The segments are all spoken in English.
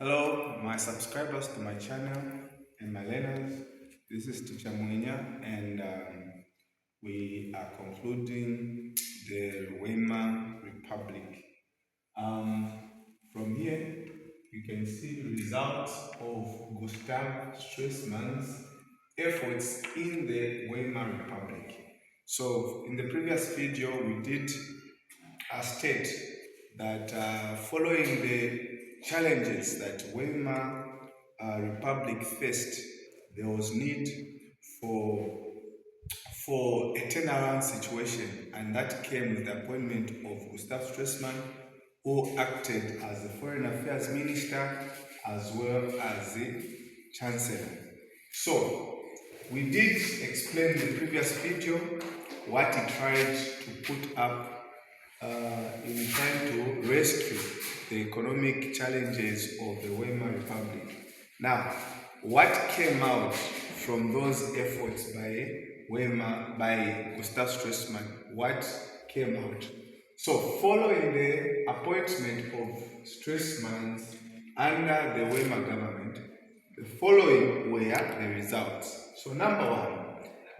Hello, my subscribers to my channel and my learners. This is Teacher Muinya, and we are concluding the Weimar Republic. Um, from here, you can see the results of Gustav Stressman's efforts in the Weimar Republic. So, in the previous video, we did state that following the challenges that Weimar Republic faced, there was need for for a turnaround situation, and that came with the appointment of Gustav Stressman, who acted as the Foreign Affairs Minister as well as the Chancellor. So, we did explain in the previous video what he tried to put up in trying to rescue the economic challenges of the Weimar Republic. Now, what came out from those efforts by Gustav Stressman? What came out? So, following the appointment of Stressman's under the Weimar government, the following were the results. So, number one,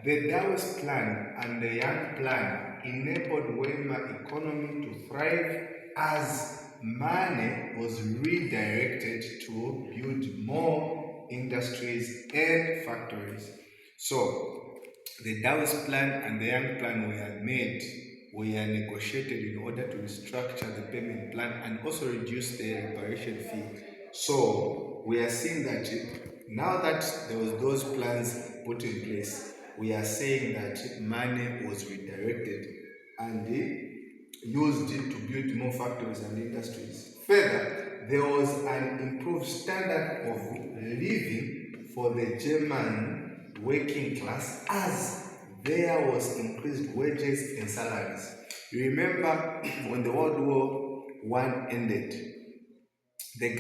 the Taoist plan and the Young plan enabled Weimar economy to thrive as money was redirected to build more industries and factories. So, the Taoist plan and the Young plan were negotiated in order to restructure the payment plan and also reduce the reparation fee. So we are seeing that now that there was those plans put in place, we are saying that money was redirected and used to build more factories and industries. Further, there was an improved standard of living for the German working class as there was increased wages and salaries. You remember when the World War I ended, the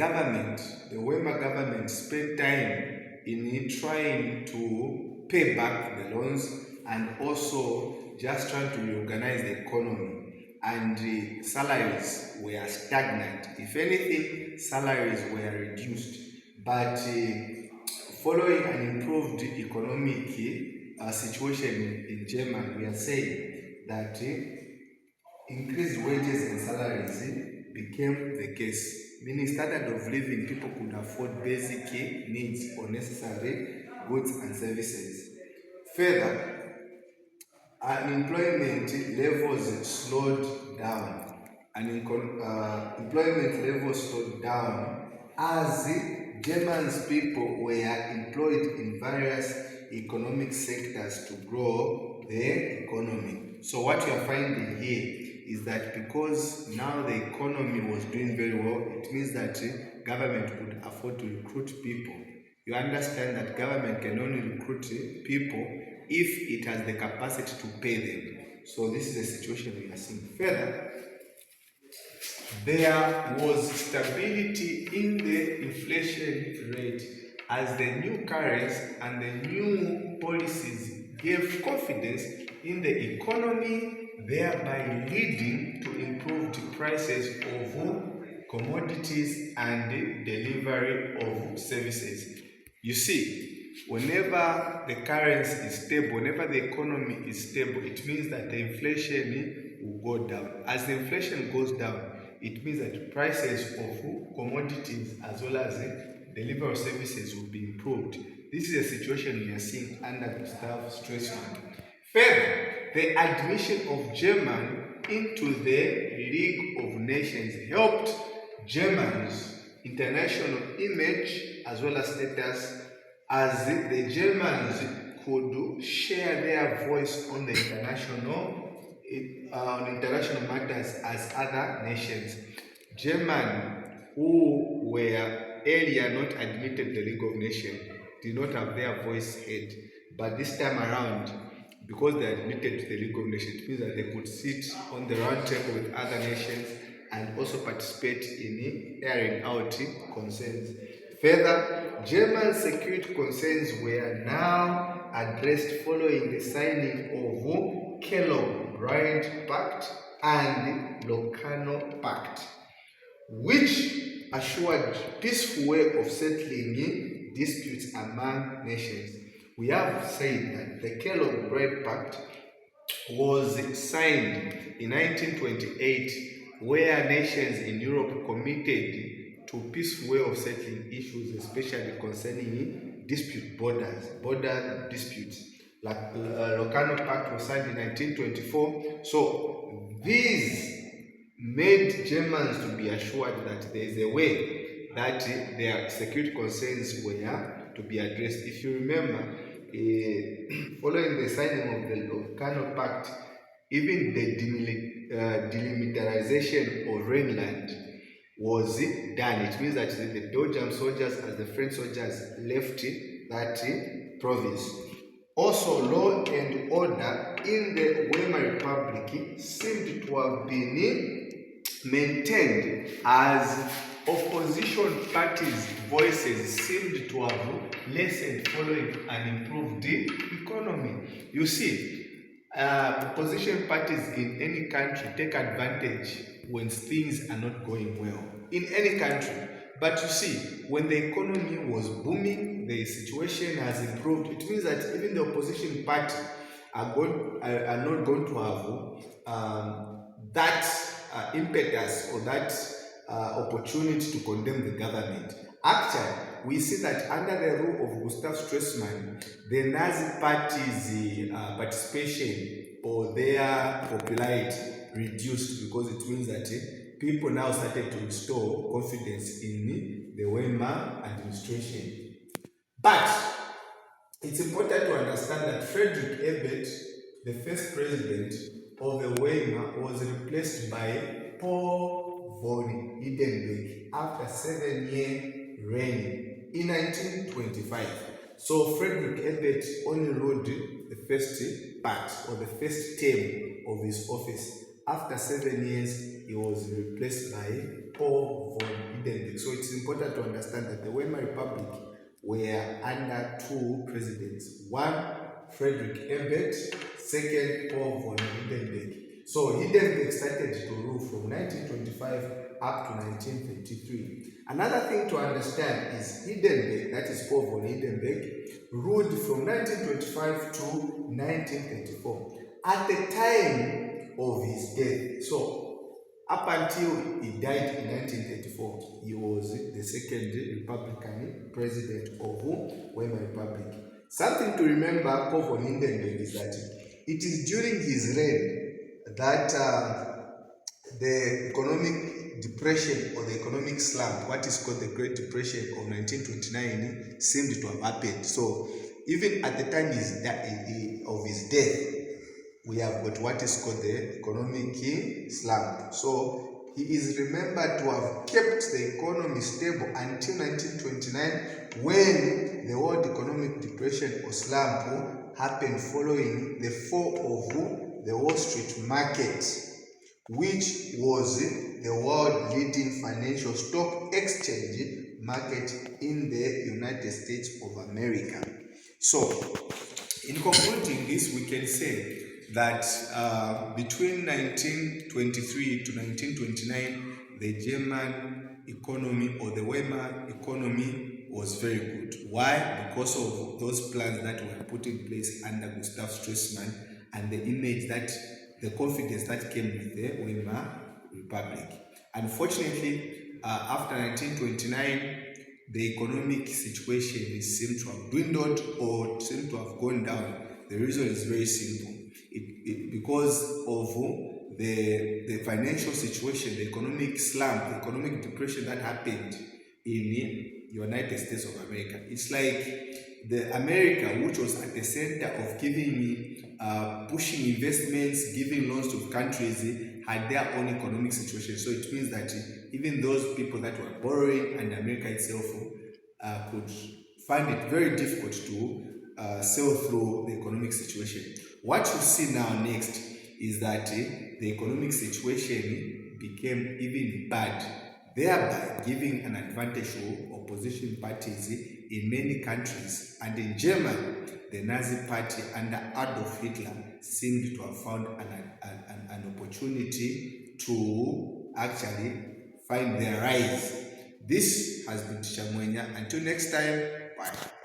Weimar government spent time in trying to pay back the loans and also just trying to reorganize the economy. And the salaries were stagnant. If anything, salaries were reduced. But following an improved economic situation in Germany, we are saying that increased wages and salaries became the case, meaning standard of living, people could afford basic needs or necessary goods and services. Further, unemployment levels slowed down. Employment levels slowed down as German's people were employed in various economic sectors to grow the economy. So what you are finding here is that because now the economy was doing very well, it means that government could afford to recruit people. You understand that government can only recruit people if it has the capacity to pay them. So this is the situation we are seeing. Further, there was stability in the inflation rate as the new currency and the new policies gave confidence in the economy, thereby leading to improved prices of commodities and delivery of services. You see, whenever the currency is stable, whenever the economy is stable, it means that the inflation will go down. As the inflation goes down, it means that prices of commodities as well as delivery of services will be improved. This is a situation we are seeing under Gustav Stressman. Further, the admission of Germany into the League of Nations helped Germany's international image as well as status, as the Germans could share their voice on the international matters as other nations. Germany, who were earlier not admitted to the League of Nations, did not have their voice heard. But this time around, because they are admitted to the League of Nations, it means that they could sit on the round table with other nations and also participate in airing out concerns. Further, German security concerns were now addressed following the signing of Kellogg-Briand Pact and Locarno Pact, which assured peaceful way of settling disputes among nations. We have said that the Kellogg-Briand Pact was signed in 1928, where nations in Europe committed to peaceful way of settling issues, especially concerning border disputes. Like Locarno Pact was signed in 1924. So these made Germans to be assured that there is a way that their security concerns were to be addressed. If you remember, following the signing of the Locarno Pact, even the demilitarization of Rhineland was done. It means that the Belgian soldiers as the French soldiers left that province. Also, law and order in the Weimar Republic seemed to have been maintained as opposition parties' voices seemed to have lessened following an improved economy. You see, opposition parties in any country take advantage when things are not going well in any country. But you see, when the economy was booming, the situation has improved. It means that even the opposition party are not going to have that impetus or that opportunity to condemn the government. Actually, we see that under the rule of Gustav Stressman, the Nazi party's participation or their popularity reduced, because it means that people now started to restore confidence in the Weimar administration. But it's important to understand that Friedrich Ebert, the first president of the Weimar, was replaced by Paul von Hindenburg after 7-year reign in 1925. So Friedrich Ebert only ruled the first part or the first term of his office. After 7 years, he was replaced by Paul von Hindenburg. So it's important to understand that the Weimar Republic were under two presidents. One, Friedrich Ebert, second, Paul von Hindenburg. So Hindenburg started to rule from 1925 up to 1933. Another thing to understand is Hindenburg, that is Paul von Hindenburg, ruled from 1925 to 1934. At the time of his death, so up until he died in 1934, he was the second Republican president of Weimar Republic. Something to remember, Paul von Hindenburg, is that it is during his reign that the economic depression or the economic slump, what is called the Great Depression of 1929, seemed to have happened. So even at the time of his death, we have got what is called the economic slump. So he is remembered to have kept the economy stable until 1929, when the World Economic Depression or slump happened following the fall of the Wall Street market, which was the world leading financial stock exchange market in the United States of America. So, in concluding this, we can say that between 1923 to 1929, the German economy or the Weimar economy was very good. Why? Because of those plans that were put in place under Gustav Stressman and the image that, the confidence that came with the Weimar Republic. Unfortunately, after 1929, the economic situation seemed to have dwindled or seemed to have gone down. The reason is very simple. Because of the financial situation, the economic slump, the economic depression that happened in the United States of America. It's like the America, which was at the center of giving, pushing investments, giving loans to countries, had their own economic situation. So it means that even those people that were borrowing and America itself could find it very difficult to sail through the economic situation. What you see now next is that the economic situation became even bad, thereby giving an advantage to opposition parties in many countries. And in Germany, the Nazi party under Adolf Hitler seemed to have found an opportunity to actually find their rise. This has been Teacher Mwenya. Until next time, bye.